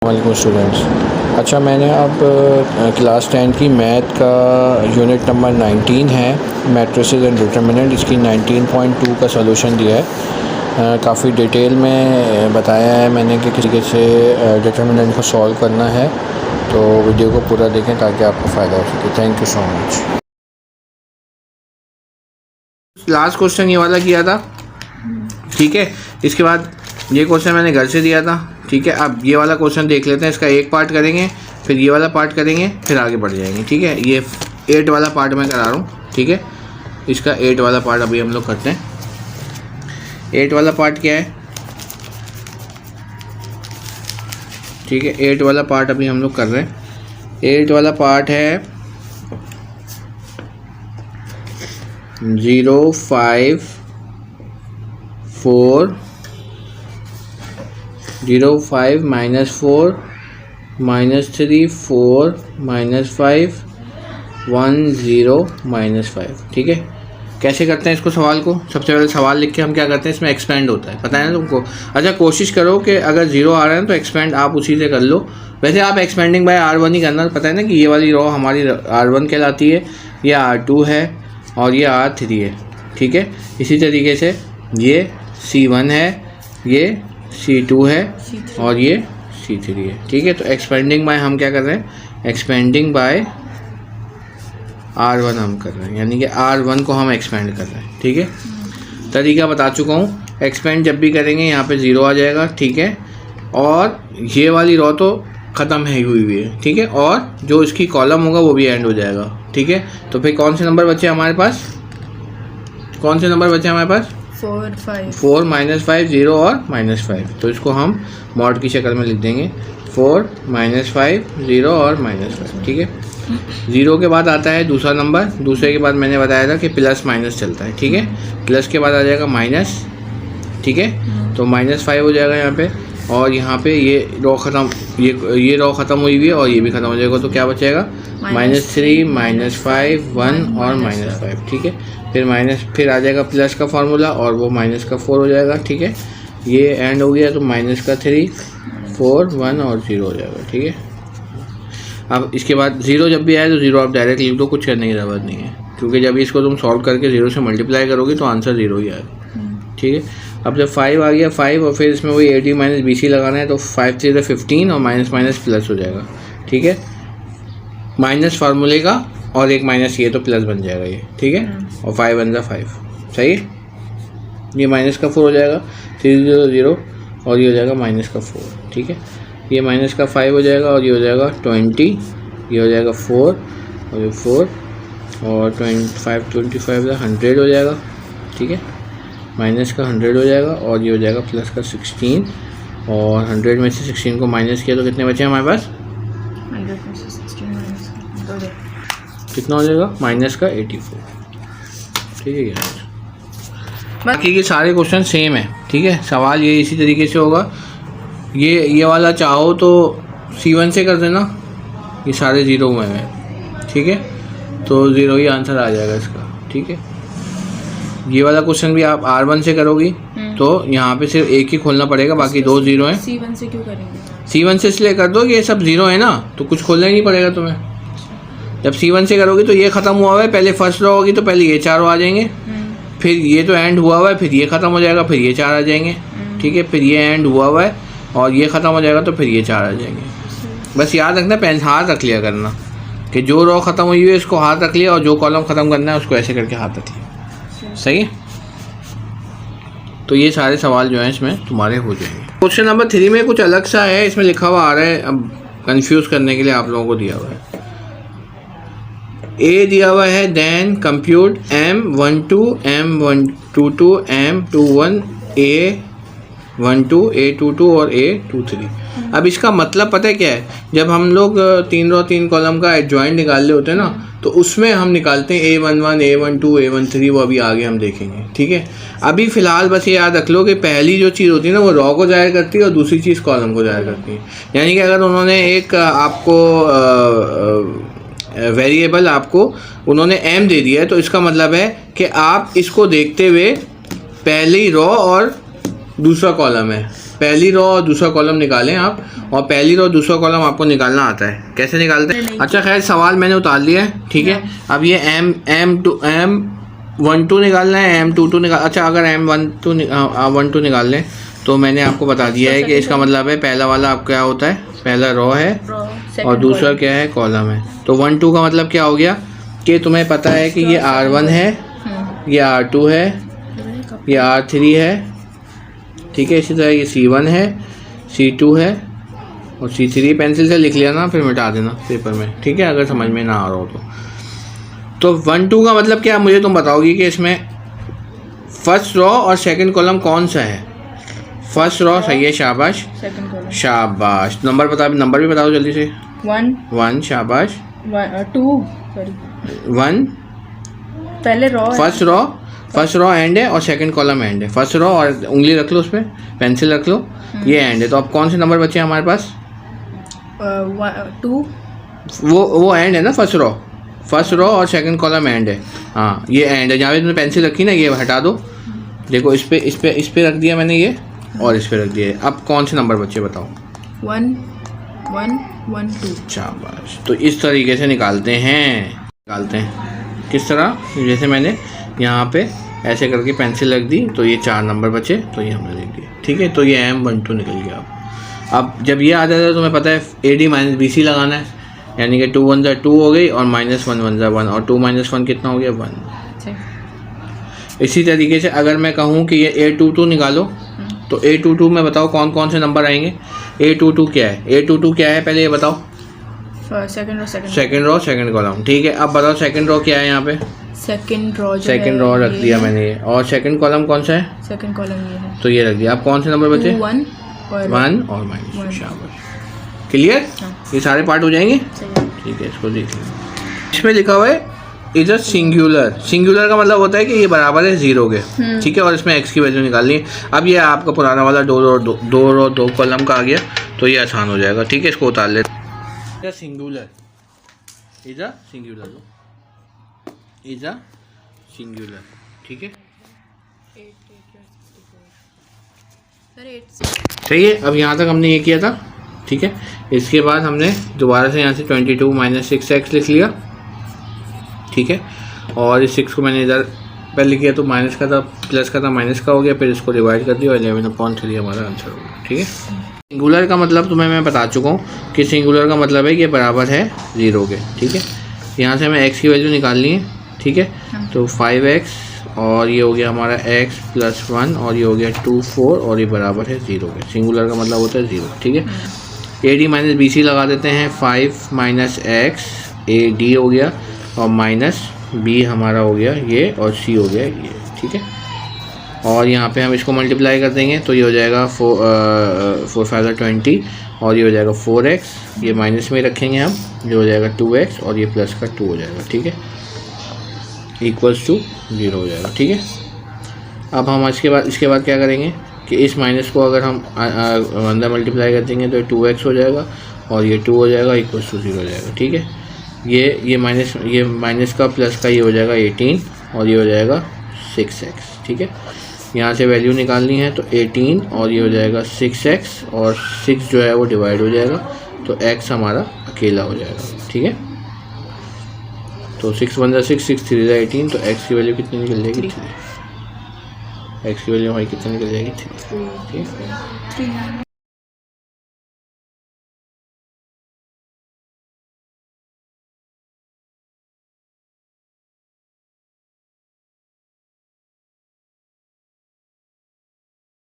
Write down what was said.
वालेकुम स्टूडेंट्स। अच्छा, मैंने अब क्लास 10 की मैथ का यूनिट नंबर 19 है मैट्रिसेस एंड डिटरमिनेंट, इसकी 19.2 का सलूशन दिया है। काफ़ी डिटेल में बताया है मैंने कि किस तरीके से डिटरमिनेंट को सॉल्व करना है, तो वीडियो को पूरा देखें ताकि आपको फ़ायदा हो सके। Thank you so much. Last question ये वाला किया था, ठीक है। इसके बाद ये क्वेश्चन मैंने घर से दिया था, ठीक है। अब ये वाला क्वेश्चन देख लेते हैं, इसका एक पार्ट करेंगे, फिर ये वाला पार्ट करेंगे, फिर आगे बढ़ जाएंगे, ठीक है। ये 8 वाला पार्ट मैं करा रहा हूँ, ठीक है। इसका 8 वाला पार्ट अभी हम लोग करते हैं। 8 वाला पार्ट क्या है, ठीक है। 8 वाला पार्ट अभी हम लोग कर रहे हैं। 8 वाला पार्ट है 0, 5, 4, 0, 5, -4, -3, 4, -5, 1, 0, -5, ठीक है। कैसे करते हैं इसको सवाल को? सबसे पहले सवाल लिख के हम क्या करते हैं, इसमें एक्सपेंड होता है, पता है ना तुमको। अच्छा, कोशिश करो कि अगर 0 आ रहा है तो एक्सपेंड आप उसी से कर लो। वैसे आप एक्सपेंडिंग बाय R1 ही करना, पता है ना कि ये वाली रो हमारी R1 कहलाती है, ये R2 है और ये R3 है, ठीक है। इसी तरीके से ये C1 है, ये C2 है और ये C3 है, ठीक है। तो एक्सपेंडिंग बाय हम क्या कर रहे हैं, एक्सपेंडिंग बाय R1 हम कर रहे हैं, यानी कि R1 को हम एक्सपेंड कर रहे हैं, ठीक है। तरीका बता चुका हूँ। एक्सपेंड जब भी करेंगे यहाँ पे 0 आ जाएगा, ठीक है। और ये वाली रो तो ख़त्म है हुई है, ठीक है। और जो इसकी कॉलम होगा वो भी एंड हो जाएगा, ठीक है। तो फिर कौन से नंबर बचे हमारे पास, कौन से नंबर बचे हमारे पास? 4, 5, 4, -5, 0 और -5। तो इसको हम मॉड की शक्ल में लिख देंगे, 4, -5, 0 और -5, ठीक है। 0 के बाद आता है दूसरा नंबर, दूसरे के बाद मैंने बताया था कि प्लस माइनस चलता है, ठीक है। प्लस के बाद आ जाएगा माइनस, ठीक है। तो -5 हो जाएगा यहाँ पे, और यहाँ पे ये रो ख़त्म, ये रो ख़त्म हुई हुई है और ये भी ख़त्म हो जाएगा। तो क्या बचेगा, -3, -5, 1 और -5, ठीक है। फिर आ जाएगा प्लस का फार्मूला और वो माइनस का 4 हो जाएगा, ठीक है। ये एंड हो गया तो माइनस का 3, 4, 1 और 0 हो जाएगा, ठीक है। अब इसके बाद 0 जब भी आए तो 0 आप डायरेक्ट लिख दो, कुछ करने की ज़रूरत नहीं है, क्योंकि जब इसको तुम सॉल्व करके 0 से मल्टीप्लाई करोगे तो आंसर 0 ही आएगा, ठीक है। अब जब 5 आ गया, 5 और फिर इसमें वही AD - BC लगाना है, तो 5 3 से 15 और माइनस माइनस प्लस हो जाएगा, ठीक है। माइनस फार्मूले का और एक माइनस ये तो प्लस बन जाएगा ये, ठीक है। और 5 बन जाए 5, सही है। ये माइनस का 4 हो जाएगा, 3 0 0 और ये हो जाएगा माइनस का 4, ठीक है। ये माइनस का 5 हो जाएगा और ये हो जाएगा 20, ये हो जाएगा 4 और ये 4 और 25 100 हो जाएगा, ठीक है। माइनस का 100 हो जाएगा और ये हो जाएगा प्लस का 16, और 100 में से 16 को माइनस किया तो कितने बचे हमारे पास, 100 में से 16 माइनस कर दो, कितना हो जाएगा, माइनस का 84, ठीक है। बाकी के सारे क्वेश्चन सेम है, ठीक है। सवाल ये इसी तरीके से होगा। ये वाला चाहो तो C1 से कर देना, ये सारे 0 हुए हैं, ठीक है। तो 0 ही आंसर आ जाएगा इसका, ठीक है। ये वाला क्वेश्चन भी आप R1 से करोगी तो यहाँ पे सिर्फ एक ही खोलना पड़ेगा, बाकी 2 0 हैं। C1 से क्यों करेंगे? C1 से इसलिए कर दो कि ये सब 0 है ना, तो कुछ खोलना ही नहीं पड़ेगा तुम्हें। जब C1 से करोगी तो ये ख़त्म हुआ हुआ है, पहले फर्स्ट रो होगी तो पहले ये 4 आ जाएंगे, फिर ये तो एंड हुआ हुआ है, फिर ये ख़त्म हो जाएगा, फिर ये 4 आ जाएंगे, ठीक है। फिर ये एंड हुआ हुआ है और ये ख़त्म हो जाएगा तो फिर ये 4 आ जाएंगे। बस याद रखना, पेन हाथ रख लिया करना कि जो रो ख़त्म हुई है इसको हाथ रख लिया और जो कॉलम ख़त्म करना है उसको ऐसे करके हाथ रख लिया, सही है। तो ये सारे सवाल जो हैं इसमें तुम्हारे हो जाएंगे। क्वेश्चन नंबर 3 में कुछ अलग सा है, इसमें लिखा हुआ आ रहा है, अब कंफ्यूज करने के लिए आप लोगों को दिया हुआ है। A दिया हुआ है, then compute M12, M122, M21, A12, A22 और A23। अब इसका मतलब पता है क्या है, जब हम लोग 3 रो 3 कॉलम का एडजॉइंट निकाल रहे होते हैं ना, तो उसमें हम निकालते हैं A11, A12, A13, वो अभी आगे हम देखेंगे, ठीक है। अभी फ़िलहाल बस ये याद रख लो कि पहली जो चीज़ होती है ना वो रो को ज़ाहिर करती है और दूसरी चीज़ कॉलम को ज़ाहिर करती है। यानी कि अगर उन्होंने एक आपको वेरिएबल आपको उन्होंने M दे दिया है, तो इसका मतलब है कि आप इसको देखते हुए पहली रो और दूसरा कॉलम है, पहली रो और दूसरा कॉलम निकालें आप, और पहली रो और दूसरा कॉलम आपको निकालना आता है। कैसे निकालते हैं? अच्छा खैर सवाल मैंने उतार लिया है, ठीक है। अब ये M12 निकालना है, M22 निकाल, अच्छा अगर M12 निकाल लें तो मैंने आपको बता दिया है कि इसका मतलब है पहला वाला आप क्या होता है, पहला रो है और दूसरा क्या है, कॉलम है। तो 1-2 का मतलब क्या हो गया कि तुम्हें पता है कि ये R1 है, ये R2 है, ये R3 है, ठीक है। इसी तरह ये C1 है, C2 है और C3। पेंसिल से लिख लिया ना, फिर मिटा देना पेपर में, ठीक है, अगर समझ में ना आ रहा हो तो 1-2 का मतलब क्या, मुझे तुम बताओगी कि इसमें फर्स्ट रो और सेकंड कॉलम कौन सा है। फर्स्ट रो सही है, शाबाश शाबाश। नंबर बता, नंबर भी बताओ जल्दी से। 1 शाबाश, 2 सॉरी 1 पहले रो, फर्स्ट रो एंड है और सेकंड कॉलम एंड है। फर्स्ट रो और उंगली रख लो उस पर, पेंसिल रख लो, ये एंड है। तो अब कौन से नंबर बचे हमारे पास? 2 वो एंड है ना, फर्स्ट रो और सेकंड कॉलम एंड है। हाँ ये एंड है, जहाँ पे तुमने पेंसिल रखी ना, ये हटा दो। देखो इस पे रख दिया मैंने ये, और इस पे रख दिया। अब कौन से नंबर बच्चे बताओ? 1 1 1 2। शाबाश। तो इस तरीके से निकालते हैं। किस तरह? जैसे मैंने यहाँ पे ऐसे करके पेंसिल रख दी तो ये 4 नंबर बचे, तो ये हमने लिख दिया, ठीक है। तो ये M12 निकल गया। अब जब ये आ जाता है तुम्हें पता है AD माइनस BC लगाना है, यानी कि 2 1 2 हो गई और -1 1 1 और 2 - 1 कितना हो गया, 1। इसी तरीके से अगर मैं कहूँ कि ये A22 निकालो, तो A22 में बताओ कौन कौन से नंबर आएंगे। A22 क्या है? A22 क्या है पहले ये बताओ। सेकंड रो सेकंड कॉलम, ठीक है। अब बताओ सेकंड रो क्या है यहाँ पे? सेकंड रो रख दिया मैंने ये, और सेकंड कॉलम कौन सा है? सेकंड कॉलम ये है, तो ये रख दिया। अब कौन से नंबर बचे? 1 और -1। शाबाश, क्लियर। ये सारे पार्ट हो जाएंगे, ठीक है। इसको देख लो, इसमें लिखा हुआ है इज अ सिंगुलर। सिंगुलर का मतलब होता है कि ये बराबर है 0 के, ठीक है। और इसमें x की वैल्यू निकालनी है। अब ये आपका पुराना वाला 2 रो 2 कॉलम का आ गया, तो ये आसान हो जाएगा, ठीक है। इसको उतार लेते। सिंगुलर इज अ सिंगुलर, ठीक है। सही है। अब यहाँ तक हमने ये किया था, ठीक है। इसके बाद हमने दोबारा से यहाँ से 22 - 6x लिख लिया, ठीक है। और इस 6 को मैंने इधर पहले किया तो माइनस का था, प्लस का था, माइनस का हो गया, फिर इसको डिवाइड कर दिया और 11/3 हमारा आंसर हो गया, ठीक है। सिंगुलर का मतलब तुम्हें मैं बता चुका हूँ कि सिंगुलर का मतलब है कि बराबर है 0 के, ठीक है। यहाँ से हमें x की वैल्यू निकालनी है, ठीक है। तो 5x और ये हो गया हमारा x + 1 और ये हो गया 2 4 और ये बराबर है 0 के। सिंगुलर का मतलब होता है 0, ठीक है। AD माइनस BC लगा देते हैं। 5 - x AD हो गया और -b हमारा हो गया ये, और c हो गया ये, ठीक है। और यहाँ पे हम इसको मल्टीप्लाई कर देंगे तो ये हो जाएगा 4 5 20 और ये हो जाएगा 4x, ये माइनस में रखेंगे हम, ये हो जाएगा 2x और ये प्लस का 2 हो जाएगा, ठीक है, =0 हो जाएगा, ठीक है। अब हम इसके बाद क्या करेंगे कि इस माइनस को अगर हम अंदर मल्टीप्लाई कर देंगे तो 2x हो जाएगा और ये 2 हो जाएगा, =0 हो जाएगा, ठीक है। ये माइनस का प्लस का ये हो जाएगा 18 और ये हो जाएगा 6x, ठीक है। यहाँ से वैल्यू निकालनी है तो 18 और ये हो जाएगा 6x और 6 जो है वो डिवाइड हो जाएगा तो x हमारा अकेला हो जाएगा, ठीक है। तो 6 1 6 6 3 18, तो x की वैल्यू कितनी निकल जाएगी? 3। x की वैल्यू हमारी कितनी निकल जाएगी? 3, ठीक है।